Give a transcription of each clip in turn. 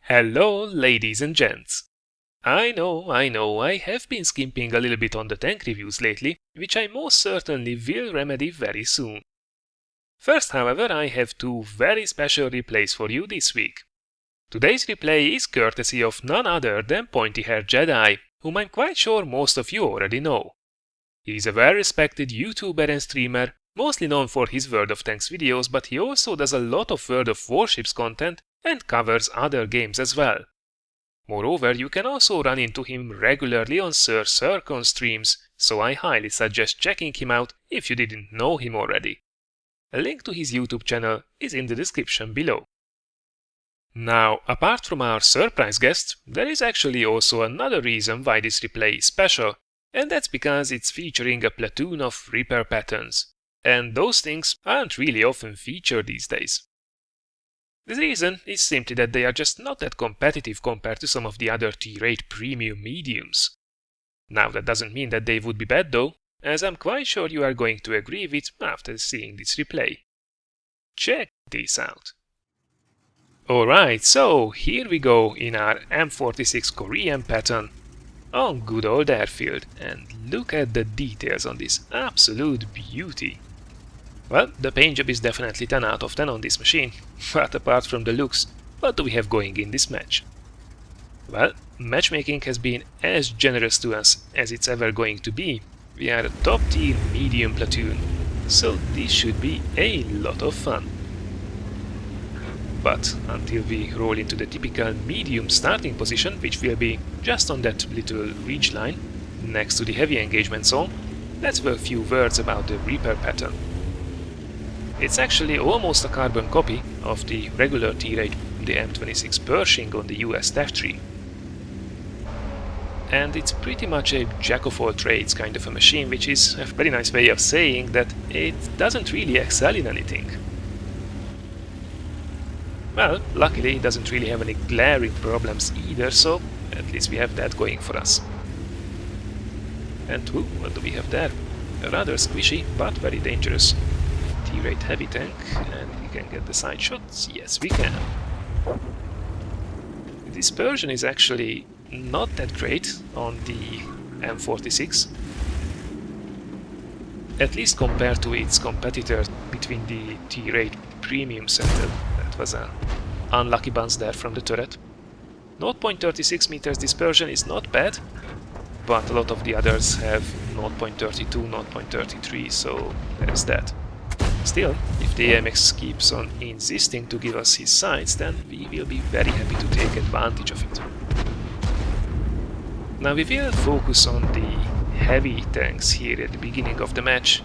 Hello, ladies and gents. I know, I have been skimping a little bit on the tank reviews lately, which I most certainly will remedy very soon. First, however, I have two very special replays for you this week. Today's replay is courtesy of none other than PointyHairedJedi, whom I'm quite sure most of you already know. He is a well-respected YouTuber and streamer, mostly known for his World of Tanks videos, but he also does a lot of World of Warships content and covers other games as well. Moreover, you can also run into him regularly on Sir Circon streams, so I highly suggest checking him out if you didn't know him already. A link to his YouTube channel is in the description below. Now, apart from our surprise guest, there is actually also another reason why this replay is special, and that's because it's featuring a platoon of Ripper Pattons, and those things aren't really often featured these days. The reason is simply that they are just not that competitive compared to some of the other tier-8 premium mediums. Now, that doesn't mean that they would be bad though, as I'm quite sure you are going to agree with after seeing this replay. Check this out. Alright, so here we go in our M46 Korean pattern on good old airfield, and look at the details on this absolute beauty. Well, the paint job is definitely 10 out of 10 on this machine, but apart from the looks, what do we have going in this match? Well, matchmaking has been as generous to us as it's ever going to be. We are a top tier medium platoon, so this should be a lot of fun. But until we roll into the typical medium starting position, which will be just on that little ridge line next to the heavy engagement zone, let's have a few words about the Ripper pattern. It's actually almost a carbon copy of the regular tier 8, the M46 Pershing on the US TAF tree. And it's pretty much a jack-of-all-trades kind of a machine, which is a very nice way of saying that it doesn't really excel in anything. Well, luckily it doesn't really have any glaring problems either, so at least we have that going for us. And what do we have there? A rather squishy but very dangerous tier 8 heavy tank, and we can get the side shots. Yes, we can. The dispersion is actually not that great on the M46, at least compared to its competitors between the tier 8 premiums, and that was an unlucky bounce there from the turret. 0.36 meters dispersion is not bad, but a lot of the others have 0.32, 0.33, so there's that. Still, if the AMX keeps on insisting to give us his sights, then we will be very happy to take advantage of it. Now we will focus on the heavy tanks here at the beginning of the match.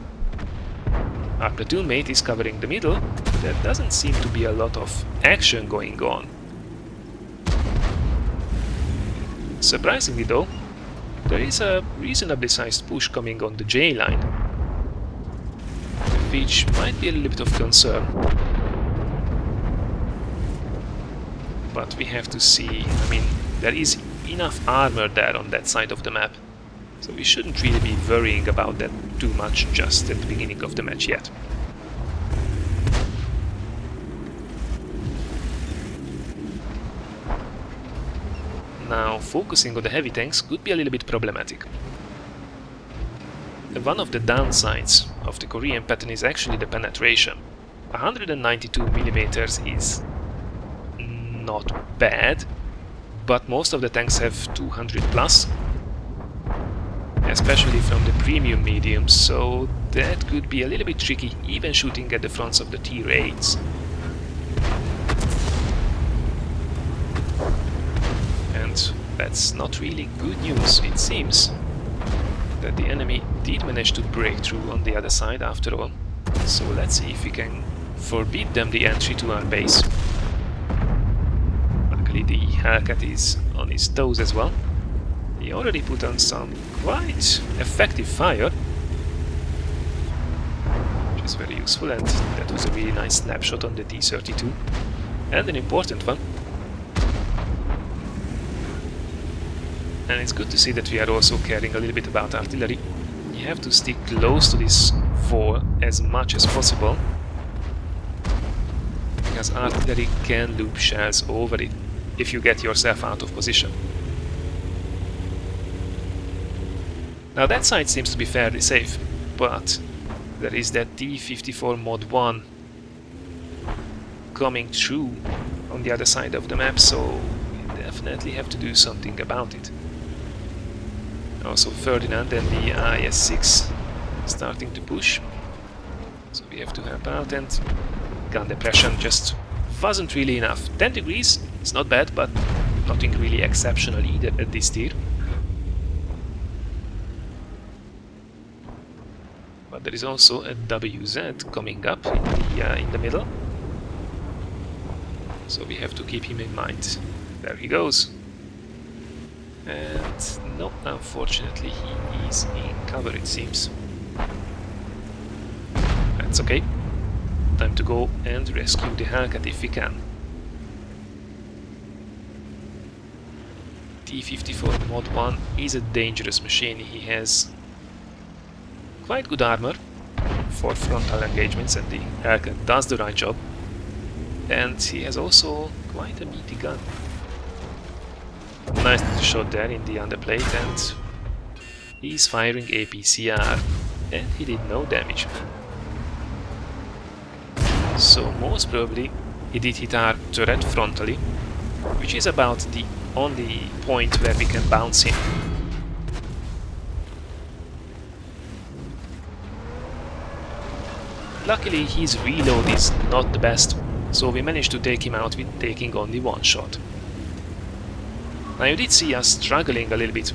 Our platoon mate is covering the middle. There doesn't seem to be a lot of action going on. Surprisingly though, there is a reasonably sized push coming on the J line, which might be a little bit of concern. But we have to see, I mean, there is enough armor there on that side of the map, so we shouldn't really be worrying about that too much just at the beginning of the match yet. Now, focusing on the heavy tanks could be a little bit problematic. One of the downsides of the Korean pattern is actually the penetration. 192mm is not bad, but most of the tanks have 200 plus, especially from the premium mediums, so that could be a little bit tricky even shooting at the fronts of the tier 8s. And that's not really good news. It seems that the enemy did manage to break through on the other side after all, so let's see if we can forbid them the entry to our base. Luckily the Hellcat is on his toes as well. He already put on some quite effective fire, which is very useful, and that was a really nice snapshot on the T-32, and an important one. And it's good to see that we are also caring a little bit about artillery. You have to stick close to this wall as much as possible, because artillery can loop shells over it if you get yourself out of position. Now that side seems to be fairly safe, but there is that T-54 Mod 1 coming through on the other side of the map, so we definitely have to do something about it. Also Ferdinand and the IS-6 starting to push, so we have to help out, and gun depression just wasn't really enough. 10 degrees, it's not bad, but nothing really exceptional either at this tier. But there is also a WZ coming up in the middle, so we have to keep him in mind. There he goes. And no, unfortunately he is in cover, it seems. That's okay. Time to go and rescue the Hellcat if we can. T-54 Mod 1 is a dangerous machine. He has quite good armor for frontal engagements, and the Hellcat does the right job. And he has also quite a meaty gun. Nice little shot there in the underplate, and he's firing APCR, and he did no damage. So most probably he did hit our turret frontally, which is about the only point where we can bounce him. Luckily his reload is not the best, so we managed to take him out with taking only one shot. Now you did see us struggling a little bit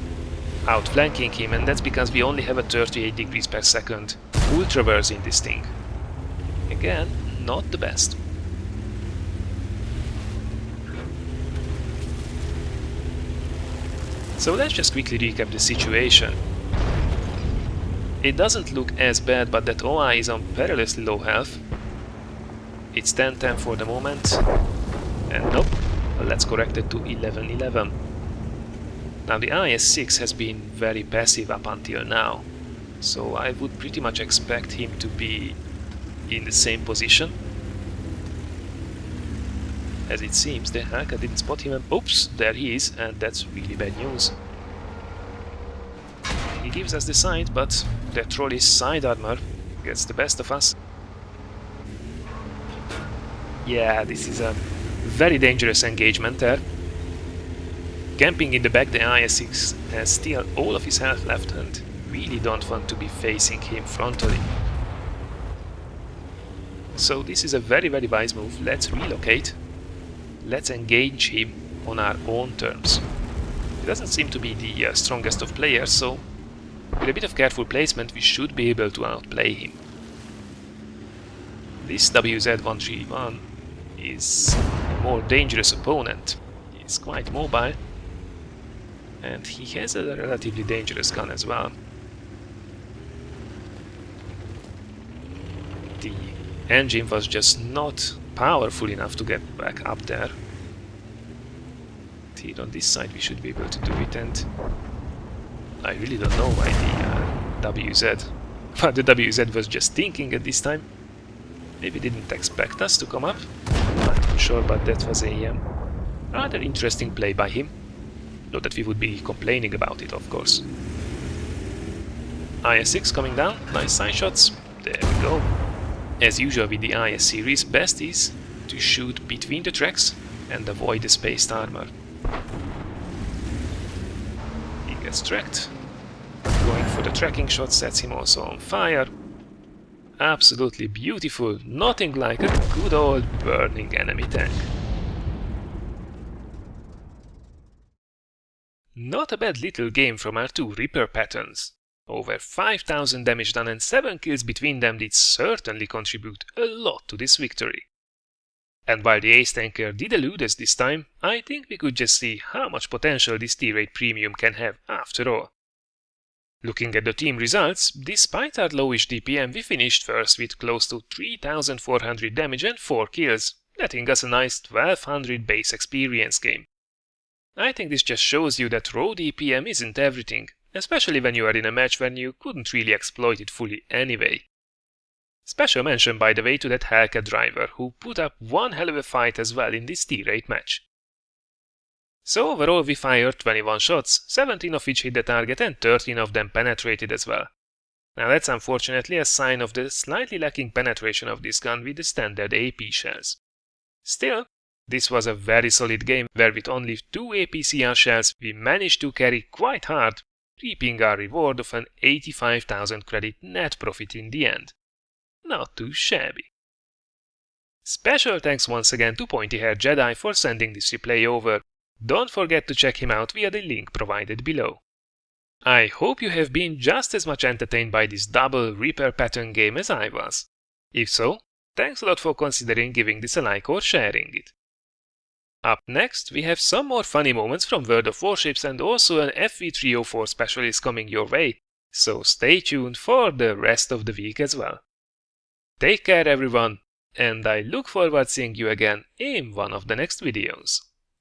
outflanking him, and that's because we only have a 38 degrees per second full traverse in this thing. Again, not the best. So let's just quickly recap the situation. It doesn't look as bad, but that OI is on perilously low health. It's 10-10 for the moment, and nope, let's correct it to 11-11. Now the IS-6 has been very passive up until now, so I would pretty much expect him to be in the same position. As it seems, the Hellcat didn't spot him, and oops, there he is, and that's really bad news. He gives us the sight, but that trolley's side armor gets the best of us. Yeah, this is a very dangerous engagement there. Camping in the back, the IS-6 has still all of his health left, and really don't want to be facing him frontally. So this is a very wise move. Let's relocate. Let's engage him on our own terms. He doesn't seem to be the strongest of players, so with a bit of careful placement we should be able to outplay him. This WZ-131 is a more dangerous opponent. He's quite mobile, and he has a relatively dangerous gun as well. The engine was just not powerful enough to get back up there. Here on this side we should be able to do it, and I really don't know why the WZ was just thinking at this time. Maybe didn't expect us to come up. I'm not sure, but that was a rather interesting play by him. Not that we would be complaining about it, of course. IS-6 coming down, nice side shots. There we go. As usual with the IS series, best is to shoot between the tracks and avoid the spaced armor. He gets tracked. Going for the tracking shot sets him also on fire. Absolutely beautiful, nothing like a good old burning enemy tank. Not a bad little game from our two Ripper Pattons. Over 5,000 damage done and 7 kills between them did certainly contribute a lot to this victory. And while the ace tanker did elude us this time, I think we could just see how much potential this tier 8 premium can have after all. Looking at the team results, despite our lowish DPM, we finished first with close to 3,400 damage and 4 kills, netting us a nice 1,200 base experience game. I think this just shows you that raw DPM isn't everything, especially when you are in a match when you couldn't really exploit it fully anyway. Special mention, by the way, to that Hellcat driver, who put up one hell of a fight as well in this tier 8 match. So overall we fired 21 shots, 17 of which hit the target and 13 of them penetrated as well. Now that's unfortunately a sign of the slightly lacking penetration of this gun with the standard AP shells. Still, this was a very solid game where with only 2 APCR shells we managed to carry quite hard, reaping our reward of an 85,000 credit net profit in the end. Not too shabby. Special thanks once again to PointyHairedJedi for sending this replay over. Don't forget to check him out via the link provided below. I hope you have been just as much entertained by this double Ripper Patton game as I was. If so, thanks a lot for considering giving this a like or sharing it. Up next, we have some more funny moments from World of Warships and also an FV304 specialist coming your way, so stay tuned for the rest of the week as well. Take care everyone, and I look forward to seeing you again in one of the next videos.